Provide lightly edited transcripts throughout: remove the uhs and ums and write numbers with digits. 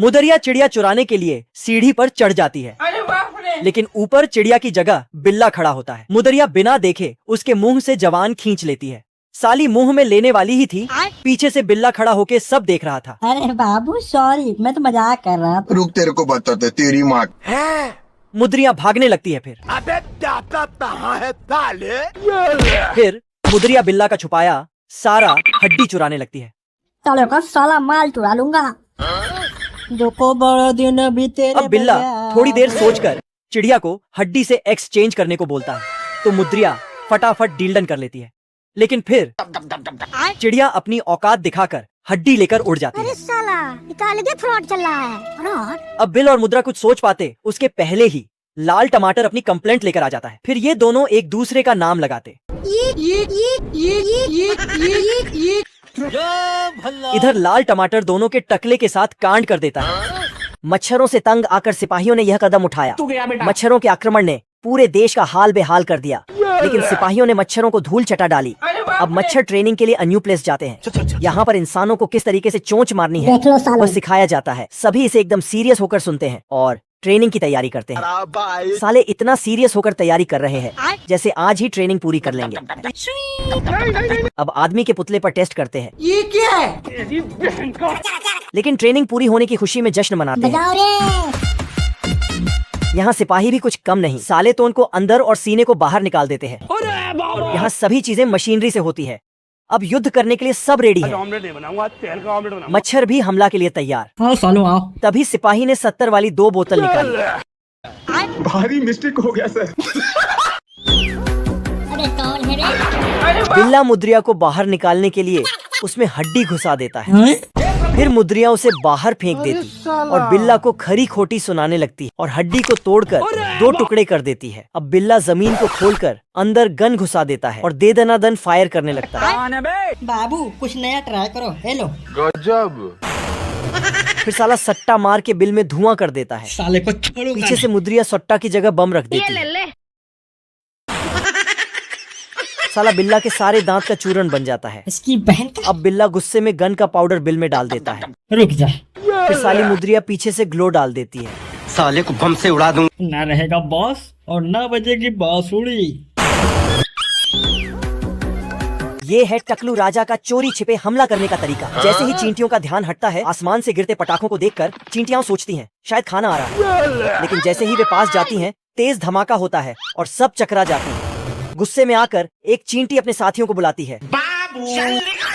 मुदरिया चिड़िया चुराने के लिए सीढ़ी पर चढ़ जाती है, लेकिन ऊपर चिड़िया की जगह बिल्ला खड़ा होता है। मुदरिया बिना देखे उसके मुंह से जवान खींच लेती है। साली मुंह में लेने वाली ही थी, पीछे से बिल्ला खड़ा होके सब देख रहा था। अरे बाबू सॉरी, मैं तो मजाक कर रहा था। रुक, तेरे को बताते तेरी माँ। मुदरिया भागने लगती है। फिर मुदरिया बिल्ला का छुपाया सारा हड्डी चुराने लगती है। सालों का साला माल चुरा लूंगा। देखो बड़ा दिन अभी तेरे। अब बिल्ला थोड़ी देर सोचकर चिड़िया को हड्डी से एक्सचेंज करने को बोलता है, तो मुदरिया फटाफट डीलडन कर लेती है। लेकिन फिर चिड़िया अपनी औकात दिखाकर हड्डी लेकर उड़ जाती है। अरे साला, ये फ्रॉड चल रहा है। फ्रॉड। अब बिल और मुद्रा कुछ सोच पाते उसके पहले ही लाल टमाटर अपनी कंप्लेंट लेकर आ जाता है। फिर ये दोनों एक दूसरे का नाम लगाते। इधर लाल टमाटर दोनों के टकले के साथ कांड कर देता है। मच्छरों से तंग आकर सिपाहियों ने यह कदम उठाया। मच्छरों के आक्रमण ने पूरे देश का हाल बेहाल कर दिया, लेकिन सिपाहियों ने मच्छरों को धूल चटा डाली। अब मच्छर ट्रेनिंग के लिए अ न्यू प्लेस जाते हैं। यहाँ पर इंसानों को किस तरीके से चोंच मारनी है वो सिखाया जाता है। सभी इसे एकदम सीरियस होकर सुनते हैं और ट्रेनिंग की तैयारी करते हैं। साले इतना सीरियस होकर तैयारी कर रहे हैं जैसे आज ही ट्रेनिंग पूरी कर लेंगे। अब आदमी के पुतले पर टेस्ट करते हैं। ये क्या है? लेकिन ट्रेनिंग पूरी होने की खुशी में जश्न मनाते हैं। यहाँ सिपाही भी कुछ कम नहीं, साले तो उनको अंदर और सीने को बाहर निकाल देते हैं। यहाँ सभी चीजें मशीनरी से होती है। अब युद्ध करने के लिए सब रेडी है। मच्छर भी हमला के लिए तैयार। हाँ सालों आओ। तभी सिपाही ने 70 वाली 2 बोतल निकाली। भारी मिस्टेक हो गया सर। अरे कौन है रे? बिल्ला मुद्रिया को बाहर निकालने के लिए उसमें हड्डी घुसा देता है। फिर मुद्रिया उसे बाहर फेंक देती और बिल्ला को खरी खोटी सुनाने लगती है और हड्डी को तोड़कर 2 टुकड़े कर देती है। अब बिल्ला जमीन को खोलकर अंदर गन घुसा देता है और दे दनादन फायर करने लगता है। बाबू कुछ नया ट्राई करो। हेलो गजब। फिर साला सट्टा मार के बिल में धुआं कर देता है। साले को छोड़ो। पीछे से मुद्रिया सट्टा की जगह बम रख देती है। साला बिल्ला के सारे दांत का चूरन बन जाता है। इसकी बहन का। अब बिल्ला गुस्से में गन का पाउडर बिल में डाल देता है। रुक जा। फिर साली मुद्रिया पीछे से ग्लो डाल देती है। साले को बम से उड़ा दूं। ना रहेगा बॉस और ना बजेगी बांसुरी। ये है टकलू राजा का चोरी छिपे हमला करने का तरीका। जैसे ही चींटियों का ध्यान हटता है, आसमान से गिरते पटाखों को देखकर चींटियां सोचती हैं शायद खाना आ रहा है, लेकिन जैसे ही वे पास जाती हैं, तेज धमाका होता है और सब चकरा जाती हैं। गुस्से में आकर एक चींटी अपने साथियों को बुलाती है।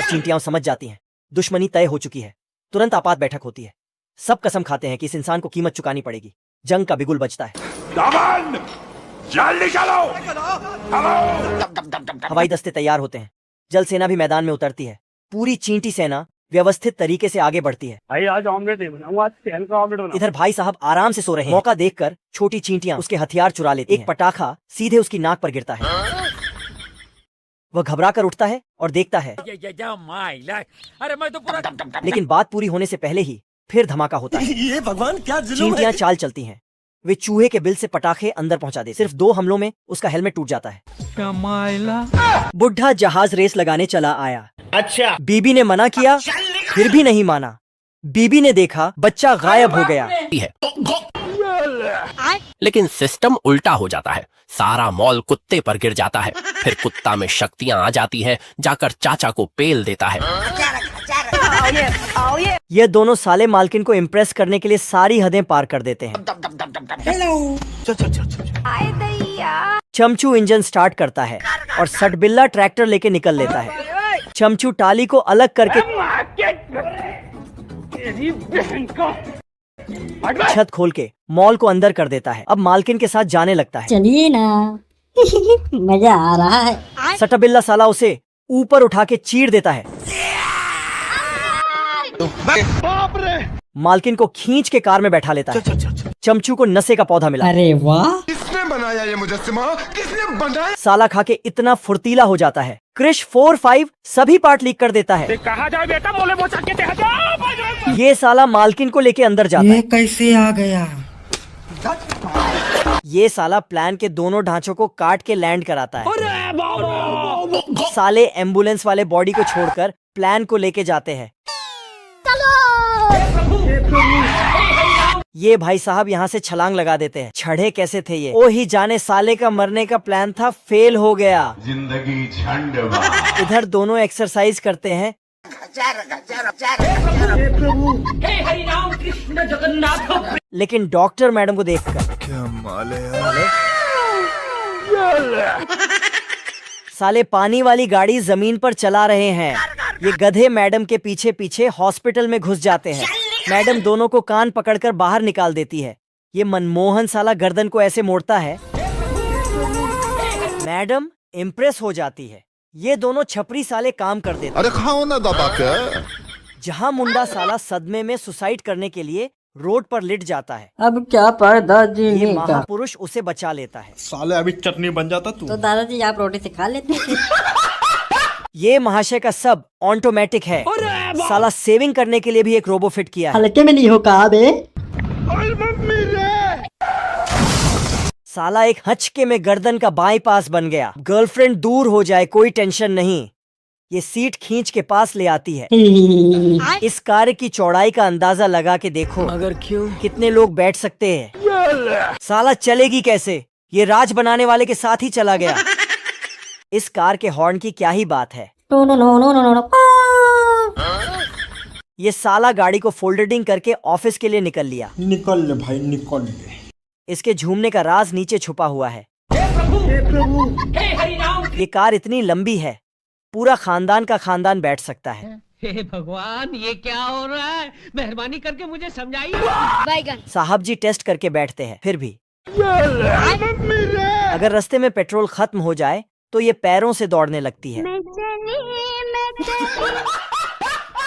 चींटियां समझ जाती हैं दुश्मनी तय हो चुकी है। तुरंत आपात बैठक होती है। सब कसम खाते हैं कि इस इंसान को कीमत चुकानी पड़ेगी। जंग का बिगुल बजता है। हवाई दस्ते तैयार होते हैं। जल सेना भी मैदान में उतरती है। पूरी चींटी सेना व्यवस्थित तरीके से आगे बढ़ती है। भाई आज ऑमलेट नहीं बनाऊंगा, आज तेल का ऑमलेट बनाऊंगा। इधर भाई साहब आराम से सो रहे हैं। मौका देखकर छोटी चींटियां उसके हथियार चुरा लेती हैं। एक पटाखा सीधे उसकी नाक पर गिरता है। वह घबरा कर उठता है और देखता है। अरे मैं तो पूरा। लेकिन बात पूरी होने से पहले ही फिर धमाका होता है। ये भगवान क्या चींटियां चाल चलती हैं। वे चूहे के बिल से पटाखे अंदर पहुंचा देते। सिर्फ 2 हमलों में उसका हेलमेट टूट जाता है। बुढ़ा जहाज रेस लगाने चला आया। अच्छा बीबी ने मना किया, फिर भी नहीं माना। बीबी ने देखा बच्चा गायब हो गया। लेकिन सिस्टम उल्टा हो जाता है। सारा मॉल कुत्ते पर गिर जाता है। फिर कुत्ता में शक्तियां आ जाती है, जाकर चाचा को पेल देता है। ये दोनों साले मालकिन को इम्प्रेस करने के लिए सारी हदें पार कर देते हैं। चमचू इंजन स्टार्ट करता है और सटबिल्ला ट्रैक्टर लेके निकल लेता है। चमचू टाली को अलग करके छत खोल के मॉल को अंदर कर देता है। अब मालकिन के साथ जाने लगता है। चलिए ना। मजा आ रहा है। सटबिल्ला साला उसे ऊपर उठा के चीर देता है। मालकिन को खींच के कार में बैठा लेता है। चमचू को नशे का पौधा मिला। अरे वाह, किसने बनाया ये मुजस्सिमा? किसने बनाया? साला खा के इतना फुर्तीला हो जाता है, क्रिश 4-5 सभी पार्ट लीक कर देता है। कहा जाए बेटा, बोले बोचा के ये साला मालकिन को लेके अंदर जाता है। कैसे आ गया? ये साला प्लान के दोनों ढांचों को काट के लैंड कराता है। साले एम्बुलेंस वाले बॉडी को छोड़कर प्लान को लेके जाते हैं। ये भाई साहब यहाँ से छलांग लगा देते हैं। छड़े कैसे थे ये? ओ ही जाने, साले का मरने का प्लान था, फेल हो गया। जिंदगी झंड। इधर दोनों एक्सरसाइज करते हैं। लेकिन डॉक्टर मैडम को देखकर क्या माल है यार। साले पानी वाली गाड़ी जमीन पर चला रहे हैं। ये गधे मैडम के पीछे पीछे हॉस्पिटल में घुस जाते हैं। मैडम दोनों को कान पकड़कर बाहर निकाल देती है। ये मनमोहन साला गर्दन को ऐसे मोड़ता है। मैडम इम्प्रेस हो जाती है। ये दोनों छपरी साले काम कर देते हैं। अरे खाओ ना दबा के। जहाँ मुंडा साला सदमे में सुसाइड करने के लिए रोड पर लिट जाता है। अब क्या पर दादाजी ये ने कहा। महापुरुष उसे बचा लेता है। साले अभी चटनी बन जाता तू। तो दादाजी आप रोटी से खा लेते थे। ये महाशय का सब ऑटोमेटिक है। साला सेविंग करने के लिए भी एक रोबो फिट किया है। हल्के में नहीं हो कहा बे। साला एक हचके में गर्दन का बाईपास बन गया। गर्लफ्रेंड दूर हो जाए कोई टेंशन नहीं, ये सीट खींच के पास ले आती है। इस कार की चौड़ाई का अंदाजा लगा के देखो, अगर क्यों कितने लोग बैठ सकते हैं। साला चलेगी कैसे? ये राज बनाने वाले के साथ ही चला गया। इस कार के हॉर्न की क्या ही बात है। ये साला गाड़ी को फोल्डिंग करके ऑफिस के लिए निकल लिया। निकल ले भाई निकल ले। इसके झूमने का राज नीचे छुपा हुआ है। ये कार इतनी लंबी है, पूरा खानदान का खानदान बैठ सकता है। हे भगवान, ये क्या हो रहा है? मेहरबानी करके मुझे समझाइए। साहब जी टेस्ट करके बैठते हैं। फिर भी अगर रास्ते में पेट्रोल खत्म हो जाए तो ये पैरों से दौड़ने लगती है।